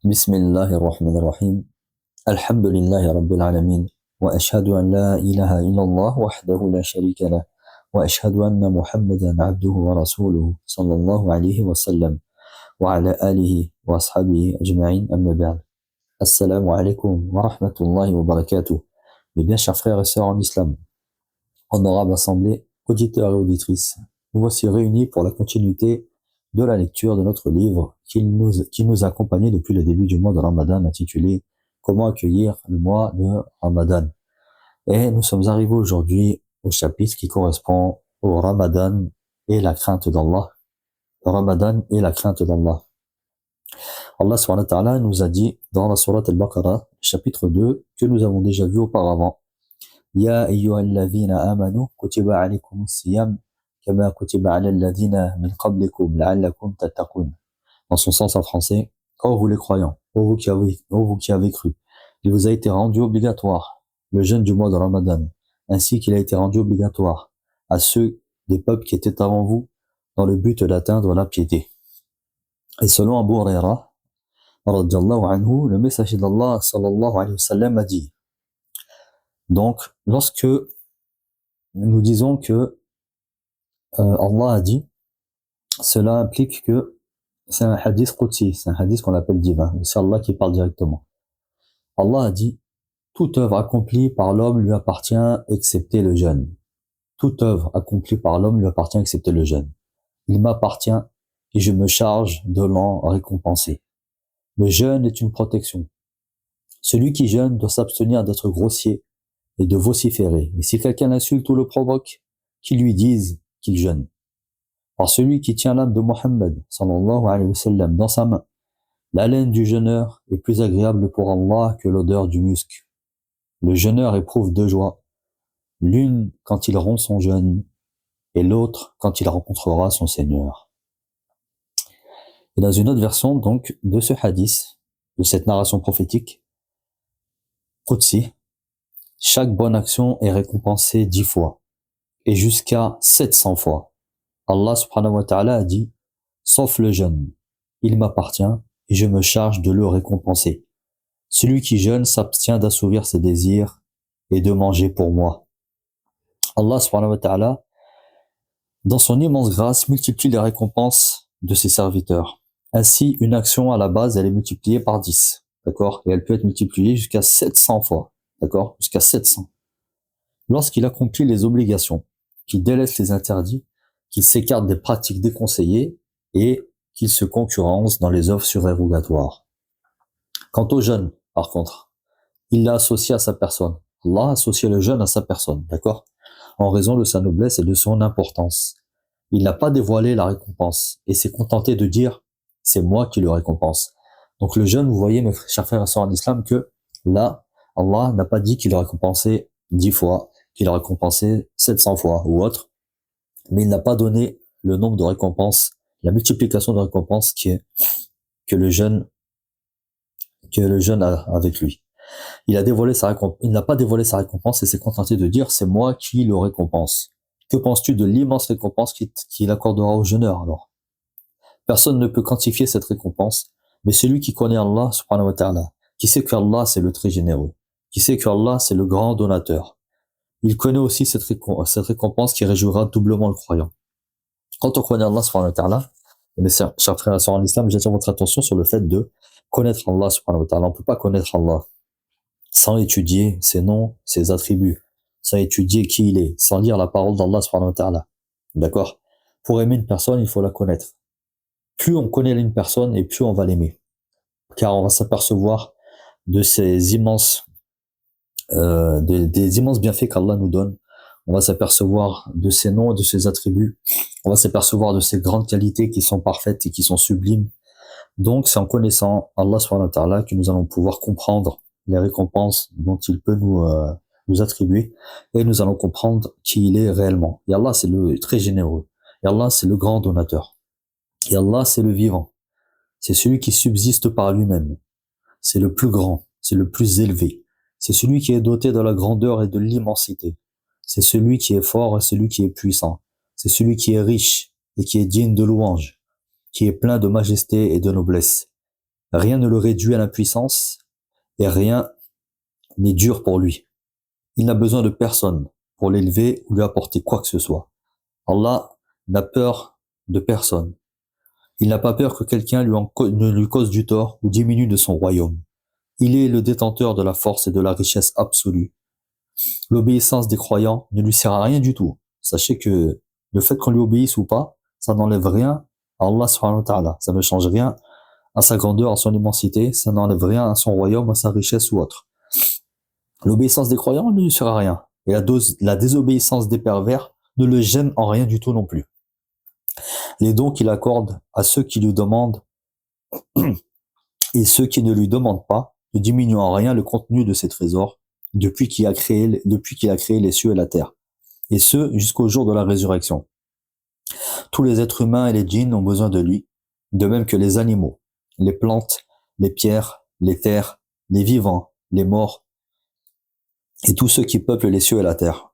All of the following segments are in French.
بسم الله الرحمن الرحيم. الحمد لله رب العالمين، وأشهد أن لا إله إلا الله وحده لا شريك له، وأشهد أن محمدا عبده ورسوله صلى الله عليه وسلم وعلى آله وأصحابه أجمعين. أما بعد. Assalamu alaikum wa rahmatullahi wa barakatuh. Mes bien chers frères et sœurs en islam, honorable assemblée, auditeurs et auditrices, nous voici réunis pour la continuité de la lecture de notre livre qui nous a accompagnés depuis le début du mois de Ramadan, intitulé Comment accueillir le mois de Ramadan. Et nous sommes arrivés aujourd'hui au chapitre qui correspond au Ramadan et la crainte d'Allah. Le Ramadan et la crainte d'Allah. Allah subhanahu wa ta'ala nous a dit dans la sourate Al-Baqarah, chapitre 2, que nous avons déjà vu auparavant. Ya ayyuhalladhina amanu kutiba alaykumus siyam kama kutiba alal ladhina min qablikum la'allakum tattaqun. Dans son sens en français, ô vous les croyants, ô vous qui avez cru, il vous a été rendu obligatoire le jeûne du mois de Ramadan, ainsi qu'il a été rendu obligatoire à ceux des peuples qui étaient avant vous, dans le but d'atteindre la piété. Et selon Abu Huraira, radiyallahu anhu, le messager d'Allah sallallahu alayhi wa sallam a dit. Donc, lorsque nous disons que Allah a dit, cela implique que c'est un hadith qudsi, c'est un hadith qu'on appelle divin, c'est Allah qui parle directement. Allah a dit, toute œuvre accomplie par l'homme lui appartient excepté le jeûne. Toute œuvre accomplie par l'homme lui appartient excepté le jeûne. Il m'appartient et je me charge de l'en récompenser. Le jeûne est une protection. Celui qui jeûne doit s'abstenir d'être grossier et de vociférer. Et si quelqu'un l'insulte ou le provoque, qu'il lui dise qu'il jeûne. Par celui qui tient l'âme de Mohammed sallallahu alayhi wa sallam dans sa main, l'haleine du jeûneur est plus agréable pour Allah que l'odeur du musc. Le jeûneur éprouve deux joies, l'une quand il rompt son jeûne et l'autre quand il rencontrera son Seigneur. Et dans une autre version donc de ce hadith, de cette narration prophétique, Qudsi, chaque bonne action est récompensée 10 fois et jusqu'à 700 fois. Allah subhanahu wa ta'ala a dit, sauf le jeûne, il m'appartient et je me charge de le récompenser. Celui qui jeûne s'abstient d'assouvir ses désirs et de manger pour moi. Allah subhanahu wa ta'ala, dans son immense grâce, multiplie les récompenses de ses serviteurs. Ainsi, une action à la base, elle est multipliée par 10. D'accord? Et elle peut être multipliée jusqu'à 700 fois. D'accord? Jusqu'à 700. Lorsqu'il accomplit les obligations, qu'il délaisse les interdits, qu'il s'écarte des pratiques déconseillées et qu'il se concurrence dans les offres surérogatoires. Quant au jeûne, par contre, il l'a associé à sa personne. Allah a associé le jeûne à sa personne. D'accord? En raison de sa noblesse et de son importance. Il n'a pas dévoilé la récompense et s'est contenté de dire c'est moi qui le récompense. Donc le jeûne, vous voyez mes chers frères et sœurs en islam, que là, Allah n'a pas dit qu'il le récompensait 10 fois, qu'il le récompensait 700 fois ou autre, mais il n'a pas donné le nombre de récompenses, la multiplication de récompenses que le jeûne a avec lui. Il n'a pas dévoilé sa récompense et s'est contenté de dire c'est moi qui le récompense. Que penses-tu de l'immense récompense qu'il accordera au jeûneur alors? Personne ne peut quantifier cette récompense, mais celui qui connaît Allah subhanahu wa ta'ala, qui sait que Allah c'est le très généreux, qui sait que Allah c'est le grand donateur, il connaît aussi cette récompense qui réjouira doublement le croyant. Quand on connaît Allah subhanahu wa ta'ala, mes chers frères et sœurs en islam, j'attire votre attention sur le fait de connaître Allah subhanahu wa ta'ala. On ne peut pas connaître Allah sans étudier ses noms, ses attributs, sans étudier qui il est, sans lire la parole d'Allah subhanahu wa ta'ala. D'accord? Pour aimer une personne, il faut la connaître. Plus on connaît une personne et plus on va l'aimer. Car on va s'apercevoir de ces immenses, des immenses bienfaits qu'Allah nous donne. On va s'apercevoir de ses noms et de ses attributs. On va s'apercevoir de ses grandes qualités qui sont parfaites et qui sont sublimes. Donc, c'est en connaissant Allah subhanahu wa ta'ala que nous allons pouvoir comprendre les récompenses dont il peut nous attribuer et nous allons comprendre qui il est réellement. Et Allah, c'est le très généreux. Et Allah, c'est le grand donateur. Et Allah, c'est le vivant. C'est celui qui subsiste par lui-même. C'est le plus grand. C'est le plus élevé. C'est celui qui est doté de la grandeur et de l'immensité. C'est celui qui est fort et celui qui est puissant. C'est celui qui est riche et qui est digne de louange, qui est plein de majesté et de noblesse. Rien ne le réduit à l'impuissance et rien n'est dur pour lui. Il n'a besoin de personne pour l'élever ou lui apporter quoi que ce soit. Allah n'a peur de personne. Il n'a pas peur que quelqu'un ne lui cause du tort ou diminue de son royaume. Il est le détenteur de la force et de la richesse absolue. L'obéissance des croyants ne lui sert à rien du tout. Sachez que le fait qu'on lui obéisse ou pas, ça n'enlève rien à Allah subhanahu wa ta'ala. Ça ne change rien à sa grandeur, à son immensité. Ça n'enlève rien à son royaume, à sa richesse ou autre. L'obéissance des croyants ne lui sert à rien. Et la désobéissance des pervers ne le gêne en rien du tout non plus. Les dons qu'il accorde à ceux qui lui demandent et ceux qui ne lui demandent pas ne diminuent en rien le contenu de ses trésors depuis qu'il a créé les cieux et la terre. Et ce, jusqu'au jour de la résurrection. Tous les êtres humains et les djinns ont besoin de lui, de même que les animaux, les plantes, les pierres, les terres, les vivants, les morts, et tous ceux qui peuplent les cieux et la terre.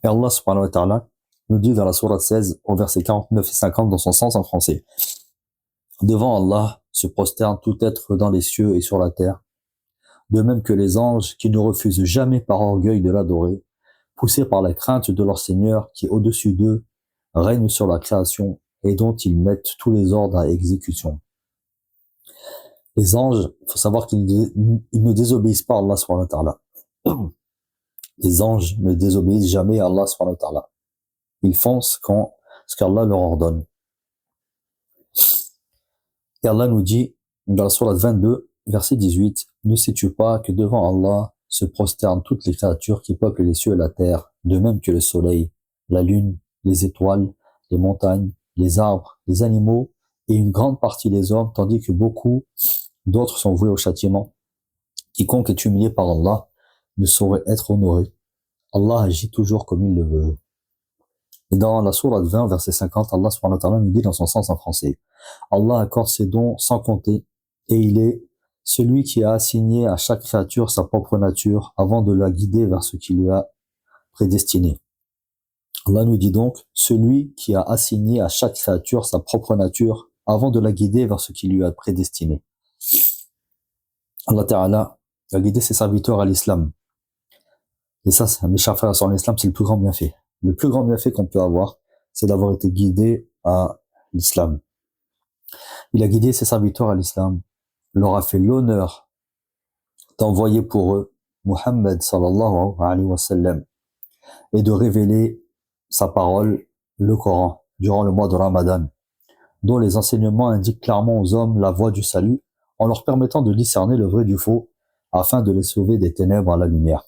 Et Allah subhanahu wa ta'ala nous dit dans la sourate 16, au verset 49 et 50, dans son sens en français. Devant Allah se prosterne tout être dans les cieux et sur la terre, de même que les anges qui ne refusent jamais par orgueil de l'adorer, poussés par la crainte de leur Seigneur qui est au-dessus d'eux, règne sur la création et dont ils mettent tous les ordres à exécution. Les anges, il faut savoir qu'ils ne désobéissent pas à Allah subhanahu wa ta'ala. Les anges ne désobéissent jamais à Allah subhanahu wa ta'ala. Ils font ce qu'Allah leur ordonne. Et Allah nous dit, dans la sourate 22, verset 18, « Ne sais-tu pas que devant Allah se prosternent toutes les créatures qui peuplent les cieux et la terre, de même que le soleil, la lune, les étoiles, les montagnes, les arbres, les animaux, et une grande partie des hommes, tandis que beaucoup d'autres sont voués au châtiment. Quiconque est humilié par Allah ne saurait être honoré. Allah agit toujours comme il le veut. » Et dans la sourate 20, verset 50, Allah subhanahu wa ta'ala nous dit dans son sens en français, « Allah accorde ses dons sans compter, et il est celui qui a assigné à chaque créature sa propre nature avant de la guider vers ce qu'il lui a prédestiné. » Allah nous dit donc, celui qui a assigné à chaque créature sa propre nature avant de la guider vers ce qu'il lui a prédestiné. Allah Ta'ala a guidé ses serviteurs à l'islam. Et ça, mes chers frères sur l'islam, c'est le plus grand bienfait. Le plus grand bienfait qu'on peut avoir, c'est d'avoir été guidé à l'islam. Il a guidé ses serviteurs à l'islam, leur a fait l'honneur d'envoyer pour eux Muhammad sallallahu alayhi wa sallam et de révéler sa parole, le Coran, durant le mois de Ramadan, dont les enseignements indiquent clairement aux hommes la voie du salut en leur permettant de discerner le vrai du faux afin de les sauver des ténèbres à la lumière.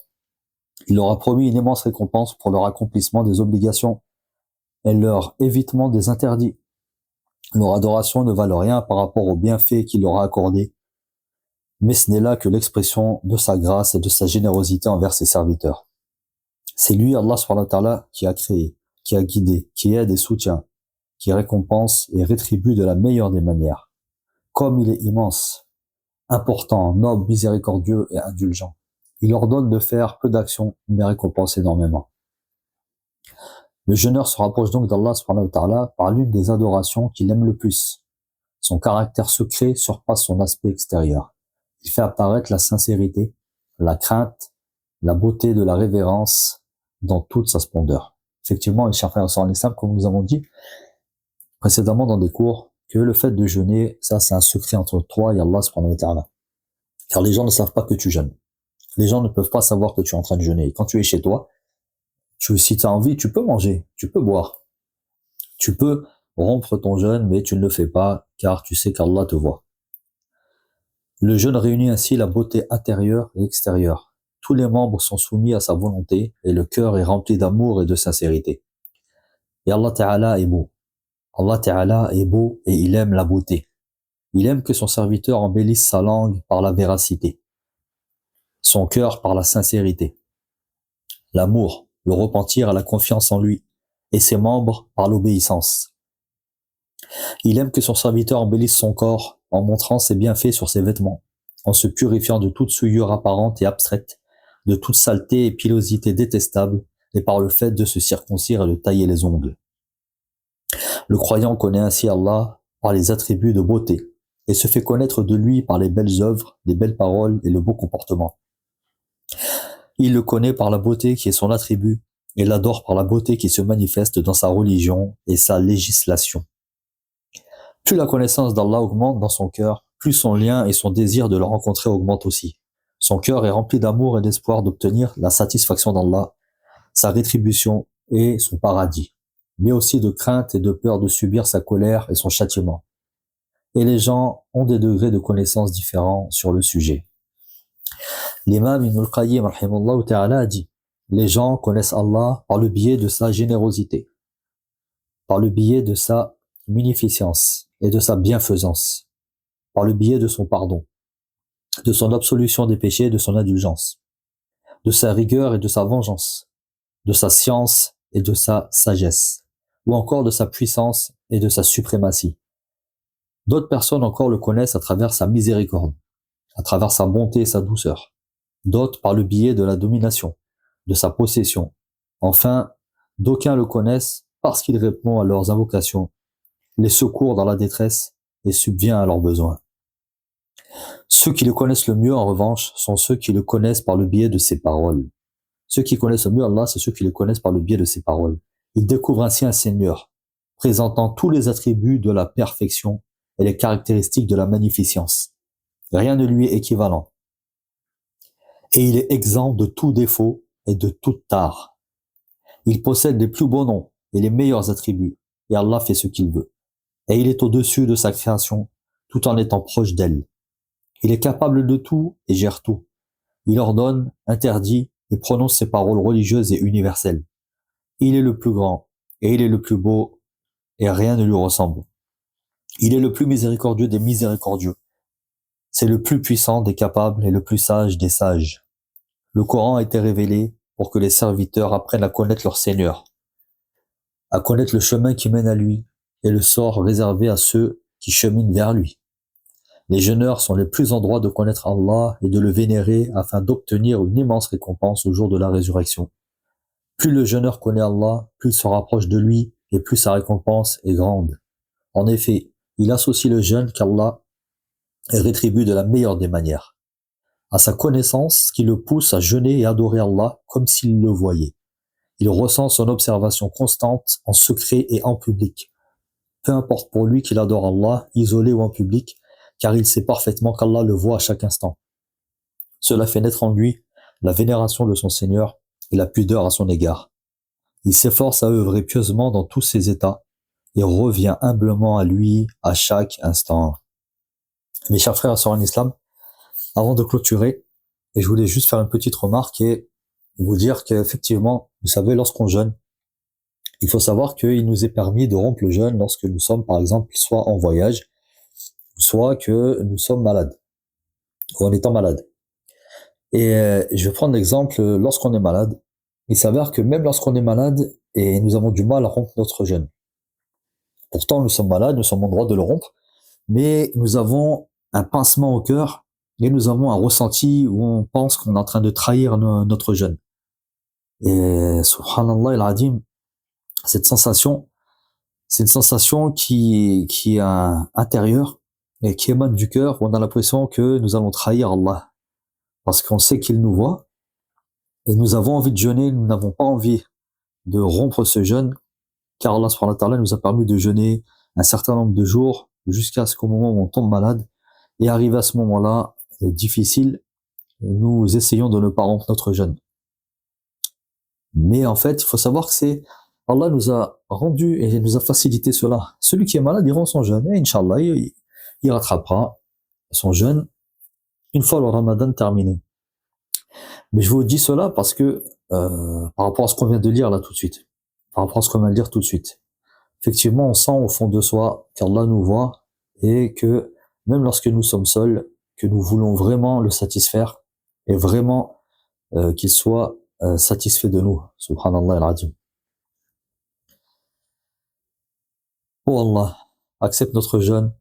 Il leur a promis une immense récompense pour leur accomplissement des obligations et leur évitement des interdits. Leur adoration ne valent rien par rapport aux bienfaits qu'il leur a accordés, mais ce n'est là que l'expression de sa grâce et de sa générosité envers ses serviteurs. C'est lui, Allah subhanahu wa ta'ala, qui a créé, qui a guidé, qui aide et soutient, qui récompense et rétribue de la meilleure des manières. Comme il est immense, important, noble, miséricordieux et indulgent. Il ordonne de faire peu d'actions, mais récompense énormément. Le jeûneur se rapproche donc d'Allah subhanahu wa ta'ala par l'une des adorations qu'il aime le plus. Son caractère secret surpasse son aspect extérieur. Il fait apparaître la sincérité, la crainte, la beauté de la révérence dans toute sa splendeur. Effectivement, les chers frères et sœurs en islam, comme nous avons dit précédemment dans des cours, que le fait de jeûner, ça c'est un secret entre toi et Allah subhanahu wa ta'ala. Car les gens ne savent pas que tu jeûnes. Les gens ne peuvent pas savoir que tu es en train de jeûner. Et quand tu es chez toi, si tu as envie, tu peux manger, tu peux boire. Tu peux rompre ton jeûne, mais tu ne le fais pas, car tu sais qu'Allah te voit. Le jeûne réunit ainsi la beauté intérieure et extérieure. Tous les membres sont soumis à sa volonté, et le cœur est rempli d'amour et de sincérité. Et Allah Ta'ala est beau. Allah Ta'ala est beau et il aime la beauté. Il aime que son serviteur embellisse sa langue par la véracité, son cœur par la sincérité, l'amour, le repentir à la confiance en lui, et ses membres par l'obéissance. Il aime que son serviteur embellisse son corps en montrant ses bienfaits sur ses vêtements, en se purifiant de toute souillure apparente et abstraite, de toute saleté et pilosité détestable, et par le fait de se circoncire et de tailler les ongles. Le croyant connaît ainsi Allah par les attributs de beauté, et se fait connaître de lui par les belles œuvres, les belles paroles et le beau comportement. Il le connaît par la beauté qui est son attribut et l'adore par la beauté qui se manifeste dans sa religion et sa législation. Plus la connaissance d'Allah augmente dans son cœur, plus son lien et son désir de le rencontrer augmentent aussi. Son cœur est rempli d'amour et d'espoir d'obtenir la satisfaction d'Allah, sa rétribution et son paradis, mais aussi de crainte et de peur de subir sa colère et son châtiment. Et les gens ont des degrés de connaissance différents sur le sujet. L'imam Ibn al-Qayyim rahimahullah ta'ala a dit: les gens connaissent Allah par le biais de sa générosité, par le biais de sa munificence et de sa bienfaisance, par le biais de son pardon, de son absolution des péchés et de son indulgence, de sa rigueur et de sa vengeance, de sa science et de sa sagesse, ou encore de sa puissance et de sa suprématie. D'autres personnes encore le connaissent à travers sa miséricorde, à travers sa bonté et sa douceur. D'autres par le biais de la domination, de sa possession. Enfin, d'aucuns le connaissent parce qu'il répond à leurs invocations, les secourt dans la détresse et subvient à leurs besoins. Ceux qui le connaissent le mieux, en revanche, sont ceux qui le connaissent par le biais de ses paroles. Ceux qui connaissent le mieux Allah, c'est ceux qui le connaissent par le biais de ses paroles. Ils découvrent ainsi un Seigneur, présentant tous les attributs de la perfection et les caractéristiques de la magnificence. Rien ne lui est équivalent. Et il est exempt de tout défaut et de toute tare. Il possède les plus beaux noms et les meilleurs attributs, et Allah fait ce qu'il veut. Et il est au-dessus de sa création, tout en étant proche d'elle. Il est capable de tout et gère tout. Il ordonne, interdit et prononce ses paroles religieuses et universelles. Il est le plus grand, et il est le plus beau, et rien ne lui ressemble. Il est le plus miséricordieux des miséricordieux. C'est le plus puissant des capables et le plus sage des sages. Le Coran a été révélé pour que les serviteurs apprennent à connaître leur Seigneur, à connaître le chemin qui mène à lui et le sort réservé à ceux qui cheminent vers lui. Les jeûneurs sont les plus en droit de connaître Allah et de le vénérer afin d'obtenir une immense récompense au jour de la résurrection. Plus le jeûneur connaît Allah, plus il se rapproche de lui et plus sa récompense est grande. En effet, il associe le jeûne qu'Allah rétribue de la meilleure des manières à sa connaissance qui le pousse à jeûner et adorer Allah comme s'il le voyait. Il ressent son observation constante en secret et en public. Peu importe pour lui qu'il adore Allah, isolé ou en public, car il sait parfaitement qu'Allah le voit à chaque instant. Cela fait naître en lui la vénération de son Seigneur et la pudeur à son égard. Il s'efforce à œuvrer pieusement dans tous ses états et revient humblement à lui à chaque instant. Mes chers frères et sœurs en islam, avant de clôturer, et je voulais juste faire une petite remarque et vous dire qu'effectivement, vous savez, lorsqu'on jeûne, il faut savoir qu'il nous est permis de rompre le jeûne lorsque nous sommes, par exemple, soit en voyage, soit que nous sommes malades, ou en étant malade. Et je vais prendre l'exemple, lorsqu'on est malade, il s'avère que même lorsqu'on est malade, et nous avons du mal à rompre notre jeûne. Pourtant, nous sommes malades, nous sommes en droit de le rompre, mais nous avons un pincement au cœur, et nous avons un ressenti où on pense qu'on est en train de trahir notre jeûne. Et subhanallah al-adim, cette sensation, c'est une sensation qui est intérieure et qui émane du cœur, où on a l'impression que nous allons trahir Allah. Parce qu'on sait qu'il nous voit, et nous avons envie de jeûner, nous n'avons pas envie de rompre ce jeûne, car Allah subhanahu wa ta'ala nous a permis de jeûner un certain nombre de jours, jusqu'à ce qu'au moment où on tombe malade, et arrivé à ce moment-là, difficile, nous essayons de ne pas rompre notre jeûne. Mais en fait, il faut savoir que Allah nous a rendu et nous a facilité cela. Celui qui est malade, il rend son jeûne, et Inch'Allah, il rattrapera son jeûne une fois le Ramadan terminé. Mais je vous dis cela parce que, par rapport à ce qu'on vient de lire là tout de suite, effectivement, on sent au fond de soi qu'Allah nous voit et que même lorsque nous sommes seuls, que nous voulons vraiment le satisfaire et vraiment qu'il soit satisfait de nous. Subhanallah al-Adim. Oh Allah, accepte notre jeûne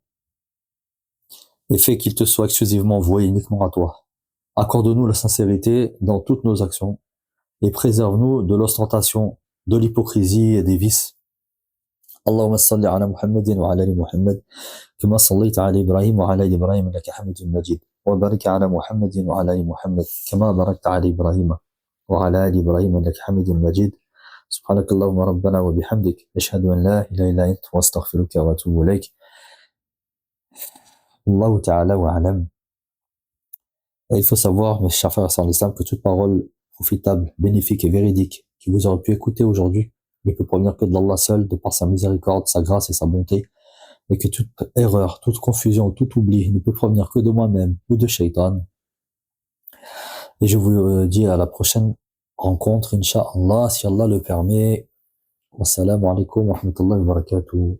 et fais qu'il te soit exclusivement voué uniquement à toi. Accorde-nous la sincérité dans toutes nos actions et préserve-nous de l'ostentation, de l'hypocrisie et des vices. اللهم صل على محمد وعلى آل محمد كما صليت على إبراهيم وعلى آل إبراهيم إنك حميد مجيد وبارك على محمد وعلى آل محمد كما باركت على إبراهيم وعلى آل إبراهيم إنك حميد مجيد سبحانك اللهم ربنا وبحمدك أشهد أن لا إله إلا أنت واستغفرك وأتوب إليك. Allah Ta'ala wa alam. Et il faut savoir, mes chers frères en islam, que toute parole profitable, bénéfique et véridique que vous aurez pu écouter aujourd'hui ne peut provenir que de Allah seul, de par sa miséricorde, sa grâce et sa bonté, et que toute erreur, toute confusion, tout oubli ne peut provenir que de moi-même ou de Shaitan. Et je vous dis à la prochaine rencontre, Inch'Allah, si Allah le permet. Wassalamu alaikum wa rahmatullahi wa barakatuh.